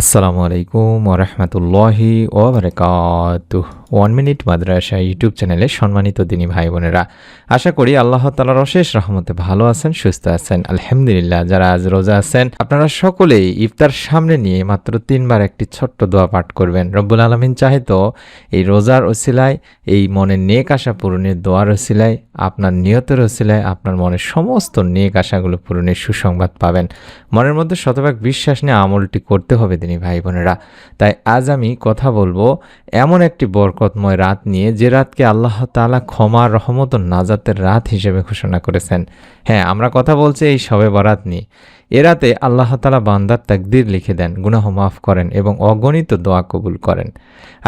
আসসালামু আলাইকুম ওরহমতুল্লাহি ওবরাকাতুহ। 1 মিনিট মাদ্রাসা ইউটিউব চ্যানেলে সম্মানিত দিনী ভাই বোনেরা, আশা করি আল্লাহ তাআলার অশেষ রহমতে ভালো আছেন, সুস্থ আছেন। আলহামদুলিল্লাহ। যারা আজ রোজা আছেন, আপনারা সকলেই ইফতার সামনে নিয়ে মাত্র 3 বার একটি ছোট্ট দোয়া পাঠ করবেন। রব্বুল আলামিন চাহে তো এই রোজার ওসিলায়, এই মনের নেক আশা পূরণের দোয়ার ওসিলায়, আপনার নিয়তের ওসিলায় আপনার মনের সমস্ত নেক আশাগুলো পূরণের সুসংবাদ পাবেন। মনের মধ্যে শতভাগ বিশ্বাস নিয়ে আমলটি করতে হবে দিনী ভাই বোনেরা। তাই আজ আমি কথা বলবো এমন একটি বরকতময় রাত নিয়ে, যে রাতকে আল্লাহ তাআলা ক্ষমা, রহমত ও নাজাতের রাত হিসেবে ঘোষণা করেছেন। হ্যাঁ, আমরা কথা বলছি এই শবে বরাত নিয়ে। এ রাতে আল্লাহ তাআলা বান্দার তাকদীর লিখে দেন, গুনাহ মাফ করেন এবং অগণিত দোয়া কবুল করেন।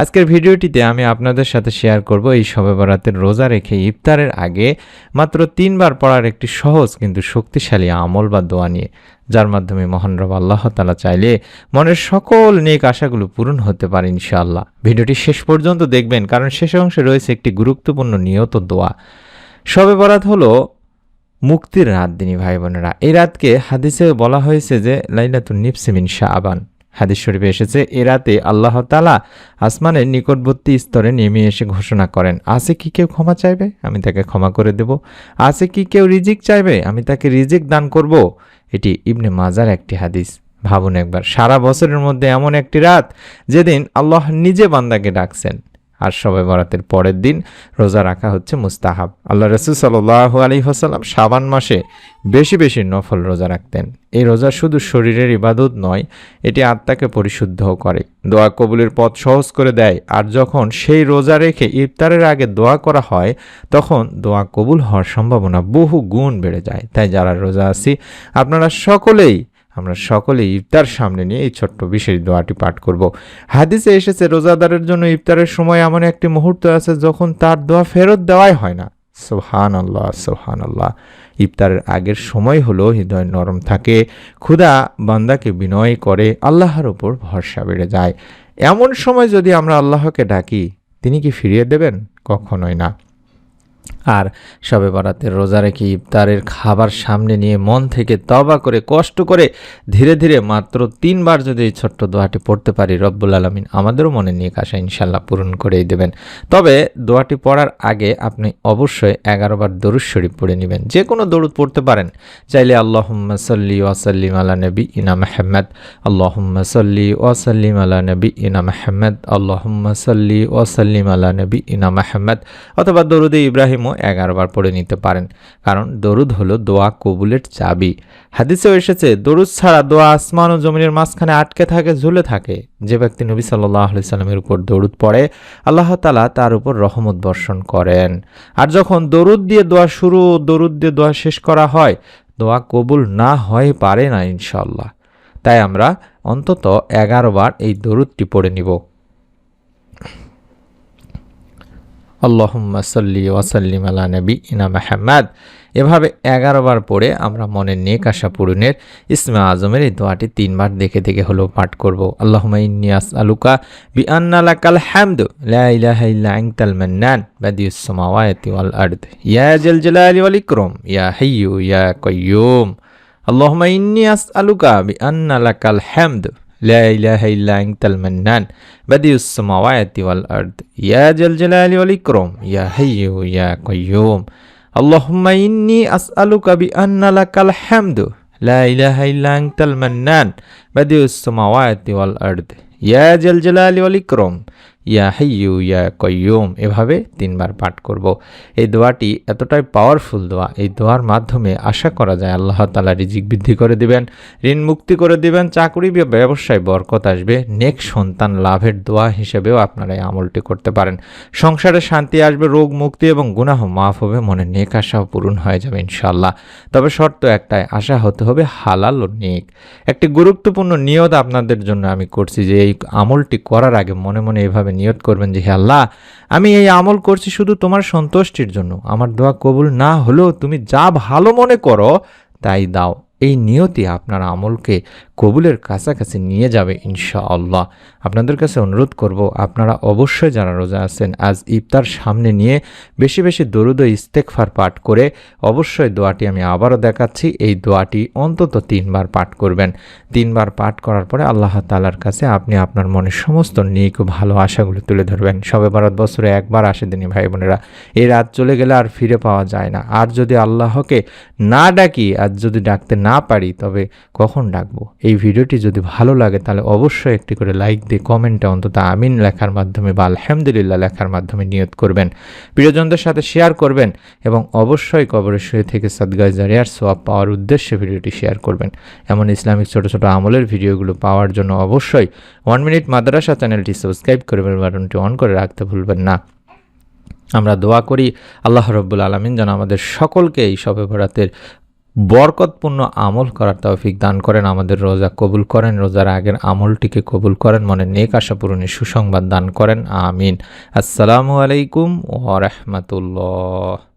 আজকের ভিডিওটিতে আমি আপনাদের সাথে শেয়ার করব এই শবে বরাতের রোজা রেখে ইফতারের আগে মাত্র 3 বার পড়ার একটি সহজ কিন্তু শক্তিশালী আমল বা দোয়া নিয়ে, যার মাধ্যমে মহান রব আল্লাহ তাআলা চাইলে মনের সকল নেক আশাগুলো পূরণ হতে পারে ইনশাআল্লাহ। ভিডিওটি শেষ পর্যন্ত দেখবেন, কারণ শেষ অংশে রয়েছে একটি গুরুত্বপূর্ণ নিয়ত দোয়া। শবে বরাত হলো মুক্তির রাত দিনী ভাই বোনেরা। এই রাতকে হাদিসে বলা হয়েছে যে লাইলাতুন নিসফি মিন শাবান। হাদিস শরীফে এসেছে, এ রাতে আল্লাহ তাআলা আসমানের নিকটবর্তী স্তরে নেমে এসে ঘোষণা করেন, আছে কি কেউ ক্ষমা চাইবে, আমি তাকে ক্ষমা করে দেব। আছে কি কেউ রিজিক চাইবে, আমি তাকে রিজিক দান করব। এটি ইবনে মাজার একটি হাদিস। ভাবুন একবার, সারা বছরের মধ্যে এমন একটি রাত যেদিন আল্লাহ নিজে বান্দাকে ডাকছেন। আর শবে বরাতের পরের দিন রোজা রাখা হচ্ছে মুস্তাহাব। আল্লাহ রাসূল সাল্লাল্লাহু আলাইহি ওয়াসাল্লাম শাবান মাসে বেশি বেশি নফল রোজা রাখতেন। এই রোজা শুধু শরীরের ইবাদত নয়, এটি আত্মাকে পরিশুদ্ধও করে, দোয়া কবুলের পথ সহজ করে দেয়। আর যখন সেই রোজা রেখে ইফতারের আগে দোয়া করা হয়, তখন দোয়া কবুল হওয়ার সম্ভাবনা বহু গুণ বেড়ে যায়। তাই যারা রোজা আছি, আমরা সকলেই ইফতার সামনে নিয়ে এই ছোট্ট বিশেষ দোয়াটি পাঠ করব। হাদিসে এসেছে, রোজাদারের জন্য ইফতারের সময় এমন একটি মুহূর্ত আছে যখন তার দোয়া ফেরত দেওয়াই হয় না। সুবহানাল্লাহ, সুবহানাল্লাহ। ইফতারের আগের সময় হলো হৃদয় নরম থাকে, ক্ষুধা বান্দাকে বিনয় করে, আল্লাহর উপর ভরসা বেড়ে যায়। এমন সময় যদি আমরা আল্লাহকে ডাকি, তিনি কি ফিরিয়ে দেবেন? কখনোই না। আর শবে বরাতের রোজা রেখে ইফতারের খাবার সামনে নিয়ে মন থেকে তওবা করে, কষ্ট করে, ধীরে ধীরে মাত্র 3 বার যদি এই ছোট্ট দোয়াটি পড়তে পারি, রব্বুল আলামিন আমাদেরও মনে নেক আশা ইনশাল্লাহ পূরণ করেই দেবেন। তবে দোয়াটি পড়ার আগে আপনি অবশ্যই 11 বার দরুদ শরীফ পড়ে নেবেন। যে কোনো দরুদ পড়তে পারেন। চাইলে আল্লাহুম্মা সাল্লি ওয়া সাল্লিম আলা নবিয়িনা মুহাম্মদ, আল্লাহুম্মা সাল্লি ওয়া সাল্লিম আলা নবিয়িনা মুহাম্মদ, আল্লাহুম্মা সাল্লি ওয়া সাল্লিম আলা নবিয়িনা মুহাম্মদ, অথবা দরুদে ইব্রাহিম 11 বার পড়ে নিতে পারেন, কারণ দরুদ হলো দোয়া কবুলের চাবি। হাদিসেও এসেছে, দরুদ ছাড়া দোয়া আসমান ও জমিনের মাঝখানে আটকে থাকে, ঝুলে থাকে। যে ব্যক্তি নবী সাল্লাল্লাহু আলাইহি সাল্লামের উপর দরুদ পড়ে, আল্লাহ তাআলা তার উপর রহমত বর্ষণ করেন। আর যখন দরুদ দিয়ে দোয়া শুরু, দরুদ দিয়ে দোয়া শেষ করা হয়, দোয়া কবুল না হয় পারে না ইনশাআল্লাহ। তাই আমরা অন্তত 11 বার এই দরুদটি পড়ে নিব। আল্লাহুম্মা সাল্লি ওয়া সাল্লিম আলা নবিয়িনা মুহাম্মদ। এভাবে 11 বার পড়ে আমরা মনের নেক আশা পূরণের ইসমে আজমের এই দোয়াটি 3 বার দেখে দেখে হলেও পাঠ করব। আল্লাহুম্মা ইন্নী আসআলুকা বিআন্না লাকাল হামদু লা ইলাহা ইল্লা আনতাল মান্নান বাদিউস সামাওয়াতি ওয়াল আরদ ইয়া জাল জালালি ওয়াল ইকরাম ইয়া হাইয়্যু ইয়া কাইয়্যুম। আল্লাহুম্মা ইন্নী আসআলুকা বিআন্না লাকাল হামদু লা ইলাহা ইল্লা আনতাল মান্নান বাদিউস সামাওয়াতি ওয়াল আরদ ইয়া জাল জালালি ওয়াল ইকরাম ইয়া হাইয়্যু ইয়া কাইয়্যুম। আল্লাহুম্মা ইন্নী আসআলুকা বিআন্না লাকাল হামদু লা ইলাহা ইল্লা আনতাল মান্নান বাদিউস সামাওয়াতি ওয়াল আরদ ইয়া জাল জালালি ওয়াল ইকরাম ইয়া হাইয়্যু ইয়া কাইয়্যুম। এভাবে 3 বার পাঠ করব। এই দোয়াটি এতটাই পাওয়ারফুল দোয়া, এই দোয়ার মাধ্যমে আশা করা যায় আল্লাহ তাআলা রিজিক বৃদ্ধি করে দিবেন, ঋণ মুক্তি করে দিবেন, চাকরি বা ব্যবসায় বরকত আসবে। নেক সন্তান লাভের দোয়া হিসেবেও আপনারা এই আমলটি করতে পারেন। সংসারে শান্তি আসবে, রোগ মুক্তি এবং গুনাহ মাফ হবে, মনে নেক আশাও পূরণ হয়ে যাবে ইনশাআল্লাহ। তবে শর্ত একটাই, আশা হতে হবে হালাল ও নেক। একটি গুরুত্বপূর্ণ নিয়ত আপনাদের জন্য আমি করছি, যে এই আমলটি করার আগে মনে মনে এভাবে নিয়ত করবেন যে, হে আল্লাহ, আমি এই আমল করছি শুধু তোমার সন্তুষ্টির জন্য। আমার দোয়া কবুল না হলেও তুমি যা ভালো মনে করো তাই দাও। এই নিয়তি আপনার আমলকে কবুলের কাছাকাছি নিয়ে যাবে ইনশাআল্লাহ। আপনাদের কাছে অনুরোধ করব, আপনারা অবশ্যই যারা রোজা আছেন আজ ইফতার সামনে নিয়ে বেশি বেশি দরুদ ও ইস্তেগফার পাঠ করে অবশ্যই দোয়াটি আমি আবারও দেখাচ্ছি, এই দোয়াটি অন্তত 3 বার পাঠ করবেন। 3 বার পাঠ করার পরে আল্লাহ তাআলার কাছে আপনি আপনার মনের সমস্ত নেক ও ভালো আশাগুলো তুলে ধরবেন। শবে বরাত বছরে একবার আসে দিনী ভাই বোনেরা, এই রাত চলে গেলে আর ফিরে পাওয়া যায় না। আর যদি আল্লাহকে না ডাকি, আর যদি ডাকতে না পারি, তবে কখন ডাকবো? এই ভিডিওটি যদি ভালো লাগে তাহলে অবশ্যই একটি করে লাইক দিয়ে কমেন্টে অন্তত আমিন লেখার মাধ্যমে বা আলহামদুলিল্লাহ লেখার মাধ্যমে নিয়ত করবেন। প্রিয়জনদের সাথে শেয়ার করবেন এবং অবশ্যই কবরে শুয়ে থেকে সাদগায়ে জারিয়ার সওয়াব পাওয়ার উদ্দেশ্যে ভিডিওটি শেয়ার করবেন। এমন ইসলামিক ছোট ছোট আমলের ভিডিওগুলো পাওয়ার জন্য অবশ্যই 1 মিনিট মাদ্রাসা চ্যানেলটি সাবস্ক্রাইব করে বেল বাটনটি অন করে রাখতে ভুলবেন না। আমরা দোয়া করি আল্লাহ রাব্বুল আলামিন যেন আমাদের সকলকে এই শবে বরাতের বরকতপূর্ণ আমল করার তৌফিক দান করেন, আমাদের রোজা কবুল করেন, রোজার আগের আমলটিকে কবুল করেন, মনে নেক আশা পূরণের সুসংবাদ দান করেন। আমিন। আসসালামু আলাইকুম ওয়া রাহমাতুল্লাহ।